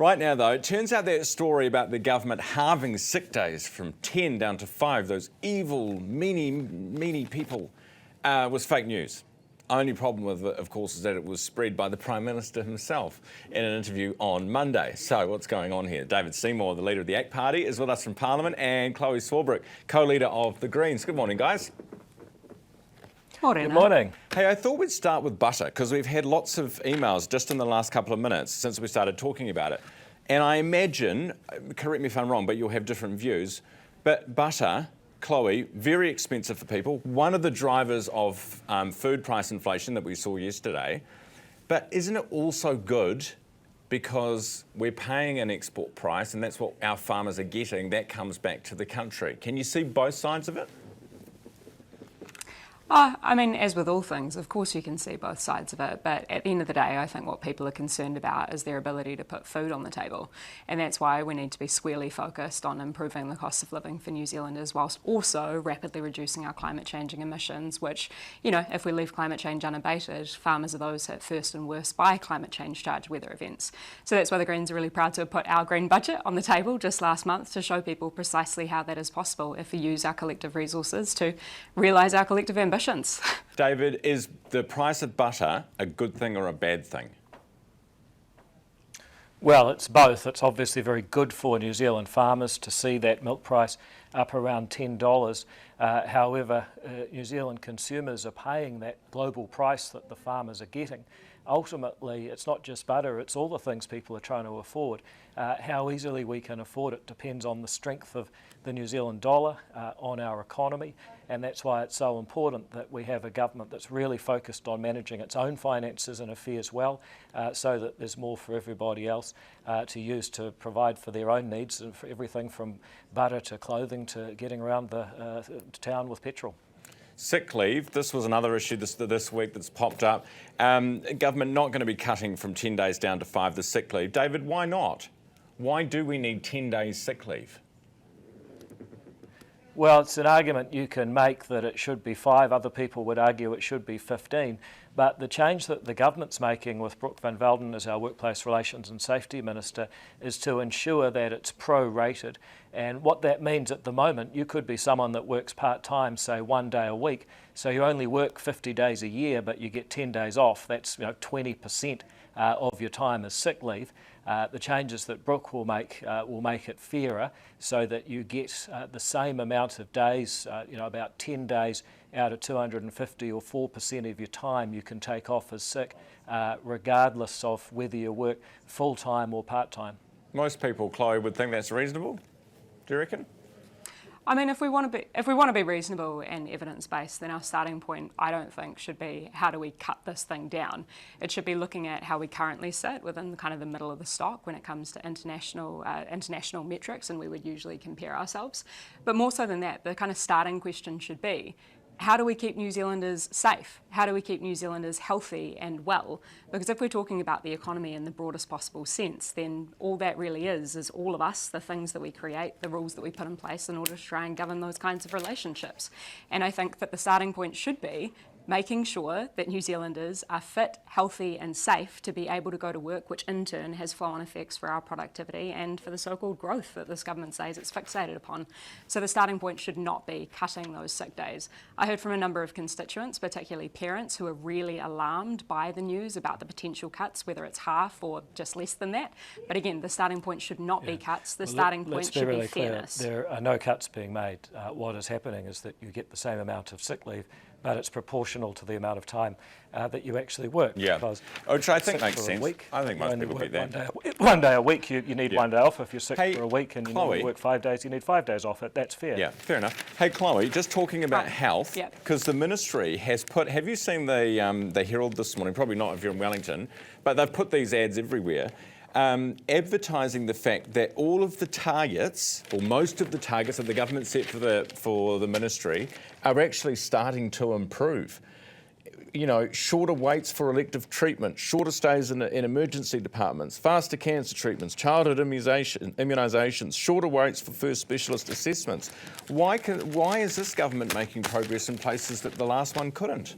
Right now, though, it turns out that story about the government halving sick days from 10 down to 5, those evil, meanie people, was fake news. Only problem with it, of course, is that it was spread by the Prime Minister himself in an interview on Monday. So what's going on here? David Seymour, the leader of the ACT Party, is with us from Parliament, and Chlöe Swarbrick, co-leader of the Greens. Good morning, guys. Morning. Good morning. Hey, I thought we'd start with butter because we've had lots of emails just in the last couple of minutes since we started talking about it. And I imagine, correct me if I'm wrong, but you'll have different views, but butter, Chlöe, very expensive for people. One of the drivers of food price inflation that we saw yesterday. But isn't it also good because we're paying an export price and that's what our farmers are getting, that comes back to the country? Can you see both sides of it? I mean, as with all things, of course you can see both sides of it, but at the end of the day, I think what people are concerned about is their ability to put food on the table. And that's why we need to be squarely focused on improving the cost of living for New Zealanders whilst also rapidly reducing our climate changing emissions, which, you know, if we leave climate change unabated, farmers are those hit first and worst by climate change charged weather events. So that's why the Greens are really proud to have put our green budget on the table just last month to show people precisely how that is possible if we use our collective resources to realise our collective ambitions. David, is the price of butter a good thing or a bad thing? Well, it's both. It's obviously very good for New Zealand farmers to see that milk price up around $10. However, New Zealand consumers are paying that global price that the farmers are getting. Ultimately, it's not just butter, it's all the things people are trying to afford. How easily we can afford it depends on the strength of the New Zealand dollar, on our economy, and that's why it's so important that we have a government that's really focused on managing its own finances and affairs well, so that there's more for everybody else to use to provide for their own needs, and for everything from butter to clothing to getting around the town with petrol. Sick leave, this was another issue this week that's popped up. Government not going to be cutting from 10 days down to 5 the sick leave. David, why not? Why do we need 10 days sick leave? Well, it's an argument you can make that it should be 5. Other people would argue it should be 15. But the change that the government's making with Brooke van Velden as our Workplace Relations and Safety Minister is to ensure that it's prorated. And what that means at the moment, you could be someone that works part-time, say 1 day a week. So you only work 50 days a year, but you get 10 days off. That's 20% of your time as sick leave. The changes that Brooke will make it fairer, so that you get the same amount of days, about 10 days out of 250 or 4% of your time you can take off as sick, regardless of whether you work full-time or part-time. Most people, Chlöe, would think that's reasonable. Do you reckon? I mean, if we want to be reasonable and evidence-based, then our starting point, I don't think, should be how do we cut this thing down. It should be looking at how we currently sit within kind of the middle of the stock when it comes to international metrics, and we would usually compare ourselves. But more so than that, the kind of starting question should be, how do we keep New Zealanders safe? How do we keep New Zealanders healthy and well? Because if we're talking about the economy in the broadest possible sense, then all that really is all of us, the things that we create, the rules that we put in place in order to try and govern those kinds of relationships. And I think that the starting point should be making sure that New Zealanders are fit, healthy and safe to be able to go to work, which in turn has flow-on effects for our productivity and for the so-called growth that this government says it's fixated upon. So the starting point should not be cutting those sick days. I heard from a number of constituents, particularly parents, who are really alarmed by the news about the potential cuts, whether it's half or just less than that. But again, the starting point should not be cuts. The starting point should be fairness. There are no cuts being made. What is happening is that you get the same amount of sick leave, but it's proportional to the amount of time that you actually work. Yeah, which I think makes sense. I think most people get that. One day a week, you need 1 day off. If you're sick for a week and you need to work 5 days, you need 5 days off. That's fair. Yeah, fair enough. Hey, Chlöe, just talking about health, because the ministry has put, have you seen the Herald this morning? Probably not if you're in Wellington, but they've put these ads everywhere. Advertising the fact that all of the targets, or most of the targets that the government set for the ministry, are actually starting to improve. You know, shorter waits for elective treatment, shorter stays in emergency departments, faster cancer treatments, childhood immunisations, shorter waits for first specialist assessments. Why is this government making progress in places that the last one couldn't?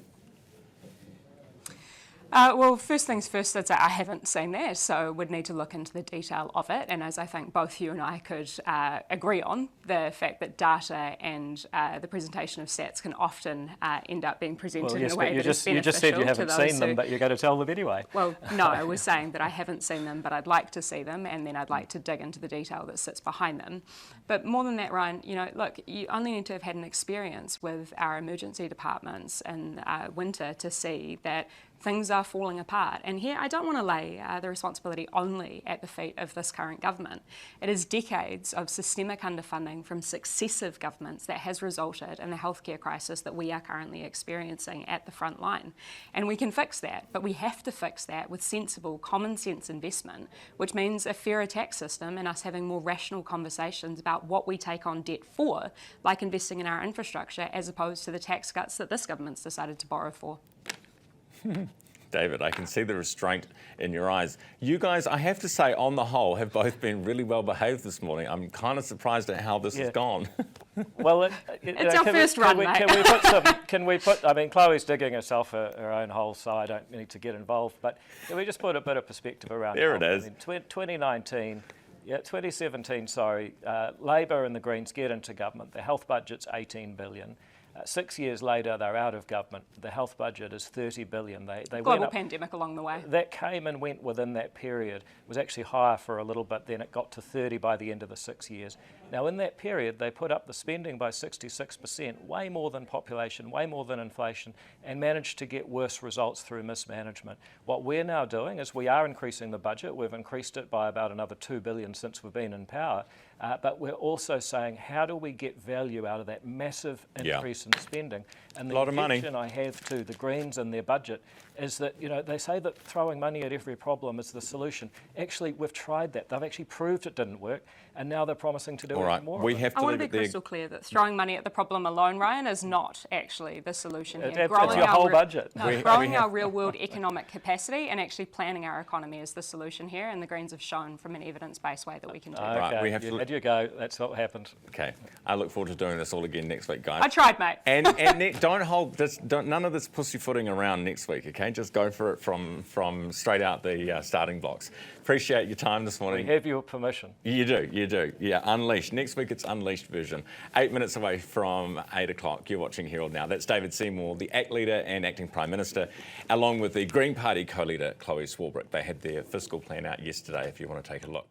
Well, first things first, I'd say I haven't seen that, so would need to look into the detail of it. And as I think both you and I could agree on, the fact that data and the presentation of stats can often end up being presented in a way that is beneficial. You just said you haven't seen them, but you're going to tell them anyway. Well, no, I was saying that I haven't seen them, but I'd like to see them, and then I'd like to dig into the detail that sits behind them. But more than that, Ryan, look, you only need to have had an experience with our emergency departments in winter to see that things are falling apart. And here I don't want to lay the responsibility only at the feet of this current government. It is decades of systemic underfunding from successive governments that has resulted in the healthcare crisis that we are currently experiencing at the front line. And we can fix that, but we have to fix that with sensible, common sense investment, which means a fairer tax system and us having more rational conversations about what we take on debt for, like investing in our infrastructure, as opposed to the tax cuts that this government's decided to borrow for. David, I can see the restraint in your eyes. You guys, I have to say, on the whole, have both been really well behaved this morning. I'm kind of surprised at how this has gone. Well, it's our first run, mate. Can we put, I mean, Chloe's digging herself her own hole, so I don't need to get involved, but can we just put a bit of perspective around There it is. I mean, 2017, Labor and the Greens get into government. The health budget's $18 billion. 6 years later, they're out of government. The health budget is $30 billion. They Global pandemic along the way. That came and went within that period. It was actually higher for a little bit, then it got to 30 by the end of the 6 years. Now, in that period, they put up the spending by 66%, way more than population, way more than inflation, and managed to get worse results through mismanagement. What we're now doing is we are increasing the budget. We've increased it by about another $2 billion since we've been in power. But we're also saying, how do we get value out of that massive increase in spending? And the objection I have to the Greens and their budget is that, they say that throwing money at every problem is the solution. Actually, we've tried that. They've actually proved it didn't work, and now they're promising to do even more. We have to I want to be crystal clear that throwing money at the problem alone, Ryan, is not actually the solution here. It's your whole budget. No, growing our real-world economic capacity and actually planning our economy is the solution here, and the Greens have shown from an evidence-based way that we can do that. Okay, we have to let you go. That's what happened. Okay, I look forward to doing this all again next week, guys. I tried, mate. And don't hold this. None of this pussyfooting around next week. Okay, just go for it from straight out the starting blocks. Appreciate your time this morning. We have your permission. You do. Yeah, Unleashed. Next week it's Unleashed version. 8 minutes away from 8 o'clock. You're watching Herald now. That's David Seymour, the ACT leader and acting Prime Minister, along with the Green Party co-leader Chlöe Swarbrick. They had their fiscal plan out yesterday if you want to take a look.